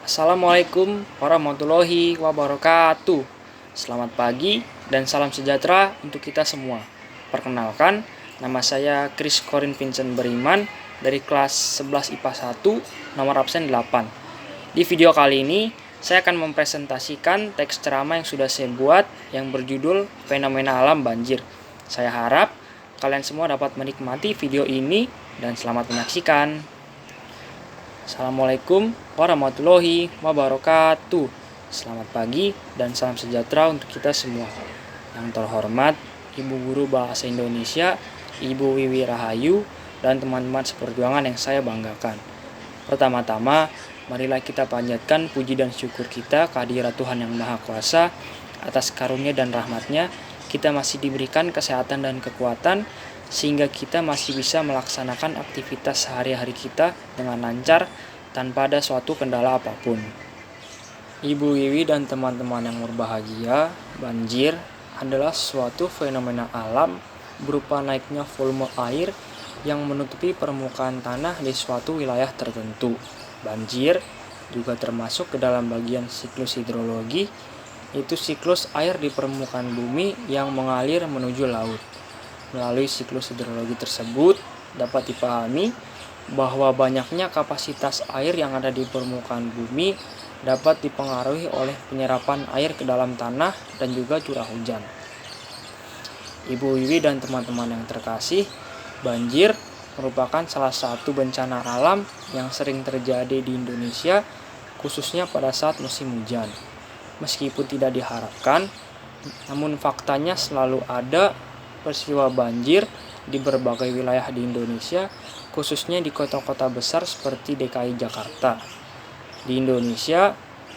Assalamualaikum warahmatullahi wabarakatuh. Selamat pagi dan salam sejahtera untuk kita semua. Perkenalkan, nama saya Chris Corin Vincent Beriman dari kelas 11 IPA 1, nomor absen 8. Di video kali ini, saya akan mempresentasikan teks ceramah yang sudah saya buat yang berjudul Fenomena Alam Banjir. Saya harap kalian semua dapat menikmati video ini dan selamat menyaksikan. Assalamualaikum warahmatullahi wabarakatuh. Selamat pagi dan salam sejahtera untuk kita semua. Yang terhormat Ibu Guru Bahasa Indonesia, Ibu Wiwi Rahayu, dan teman-teman seperjuangan yang saya banggakan. Pertama-tama, marilah kita panjatkan puji dan syukur kita kehadirat Tuhan Yang Maha Kuasa atas karunia dan rahmat-Nya. Kita masih diberikan kesehatan dan kekuatan sehingga kita masih bisa melaksanakan aktivitas sehari-hari kita dengan lancar tanpa ada suatu kendala apapun. Ibu Wiwi dan teman-teman yang berbahagia, banjir adalah suatu fenomena alam berupa naiknya volume air yang menutupi permukaan tanah di suatu wilayah tertentu. Banjir juga termasuk ke dalam bagian siklus hidrologi, yaitu siklus air di permukaan bumi yang mengalir menuju laut. Melalui siklus hidrologi tersebut dapat dipahami bahwa banyaknya kapasitas air yang ada di permukaan bumi dapat dipengaruhi oleh penyerapan air ke dalam tanah dan juga curah hujan. Ibu Wiwi dan teman-teman yang terkasih, banjir merupakan salah satu bencana alam yang sering terjadi di Indonesia, khususnya pada saat musim hujan. Meskipun tidak diharapkan, namun faktanya selalu ada peristiwa banjir di berbagai wilayah di Indonesia, khususnya di kota-kota besar seperti DKI Jakarta. Di Indonesia,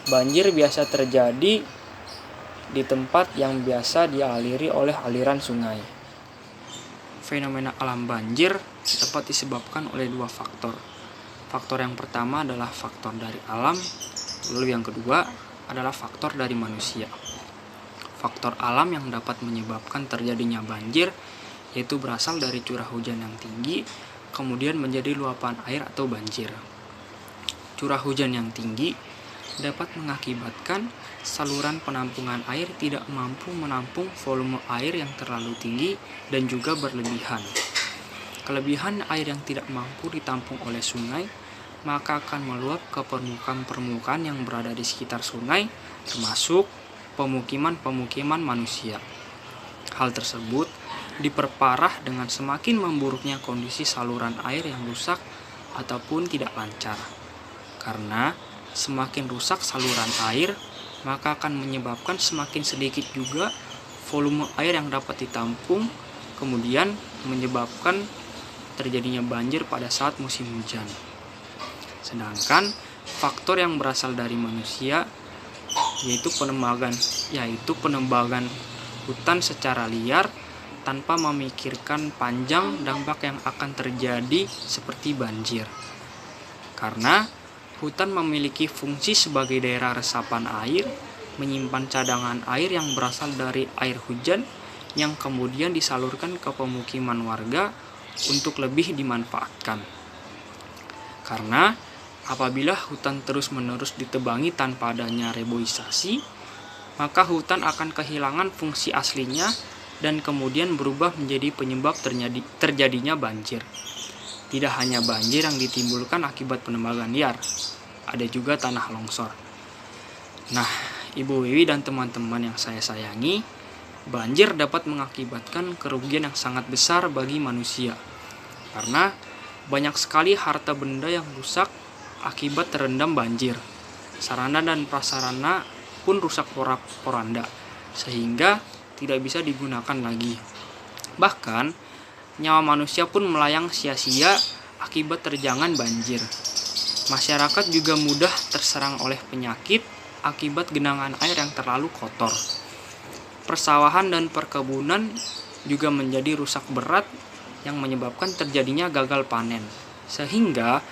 banjir biasa terjadi di tempat yang biasa dialiri oleh aliran sungai. Fenomena alam banjir dapat disebabkan oleh dua faktor. Faktor yang pertama adalah faktor dari alam, lalu yang kedua adalah faktor dari manusia. Faktor alam yang dapat menyebabkan terjadinya banjir yaitu berasal dari curah hujan yang tinggi, kemudian menjadi luapan air atau banjir. Curah hujan yang tinggi dapat mengakibatkan saluran penampungan air tidak mampu menampung volume air yang terlalu tinggi dan juga berlebihan. Kelebihan air yang tidak mampu ditampung oleh sungai maka akan meluap ke permukaan yang berada di sekitar sungai, termasuk pemukiman manusia. Hal tersebut diperparah dengan semakin memburuknya kondisi saluran air yang rusak ataupun tidak lancar. Karena semakin rusak saluran air, maka akan menyebabkan semakin sedikit juga volume air yang dapat ditampung, kemudian menyebabkan terjadinya banjir pada saat musim hujan. Sedangkan faktor yang berasal dari manusia yaitu penembangan hutan secara liar tanpa memikirkan panjang dampak yang akan terjadi seperti banjir. Karena hutan memiliki fungsi sebagai daerah resapan air, menyimpan cadangan air yang berasal dari air hujan yang kemudian disalurkan ke pemukiman warga untuk lebih dimanfaatkan. Karena apabila hutan terus-menerus ditebangi tanpa adanya reboisasi, maka hutan akan kehilangan fungsi aslinya dan kemudian berubah menjadi penyebab terjadinya banjir. Tidak hanya banjir yang ditimbulkan akibat penebangan liar, ada juga tanah longsor. Nah, Ibu Wiwi dan teman-teman yang saya sayangi, banjir dapat mengakibatkan kerugian yang sangat besar bagi manusia. Karena banyak sekali harta benda yang rusak akibat terendam banjir. Sarana dan prasarana pun rusak porak-poranda, sehingga tidak bisa digunakan lagi. Bahkan, nyawa manusia pun melayang sia-sia akibat terjangan banjir. Masyarakat juga mudah terserang oleh penyakit akibat genangan air yang terlalu kotor. Persawahan dan perkebunan juga menjadi rusak berat yang menyebabkan terjadinya gagal panen. Sehingga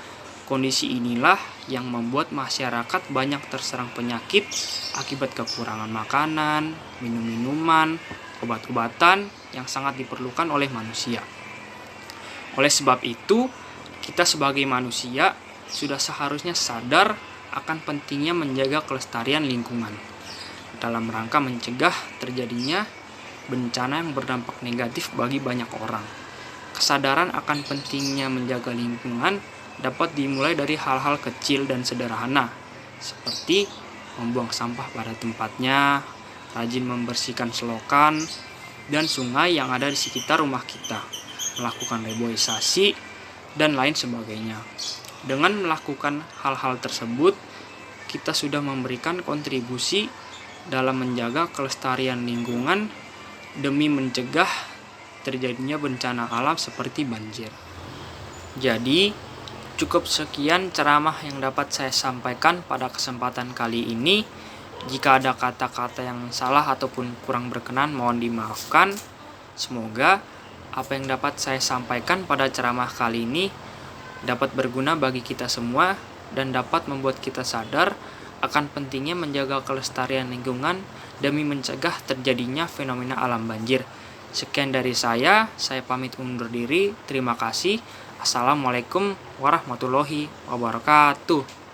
kondisi inilah yang membuat masyarakat banyak terserang penyakit akibat kekurangan makanan, minum-minuman, obat-obatan yang sangat diperlukan oleh manusia. Oleh sebab itu, kita sebagai manusia sudah seharusnya sadar akan pentingnya menjaga kelestarian lingkungan dalam rangka mencegah terjadinya bencana yang berdampak negatif bagi banyak orang. Kesadaran akan pentingnya menjaga lingkungan dapat dimulai dari hal-hal kecil dan sederhana, seperti membuang sampah pada tempatnya, rajin membersihkan selokan dan sungai yang ada di sekitar rumah kita, melakukan reboisasi, dan lain sebagainya. Dengan melakukan hal-hal tersebut, kita sudah memberikan kontribusi dalam menjaga kelestarian lingkungan demi mencegah terjadinya bencana alam seperti banjir. Jadi, cukup sekian ceramah yang dapat saya sampaikan pada kesempatan kali ini. Jika ada kata-kata yang salah ataupun kurang berkenan, mohon dimaafkan. Semoga apa yang dapat saya sampaikan pada ceramah kali ini dapat berguna bagi kita semua dan dapat membuat kita sadar akan pentingnya menjaga kelestarian lingkungan demi mencegah terjadinya fenomena alam banjir. Sekian dari saya pamit undur diri. Terima kasih. Assalamualaikum warahmatullahi wabarakatuh.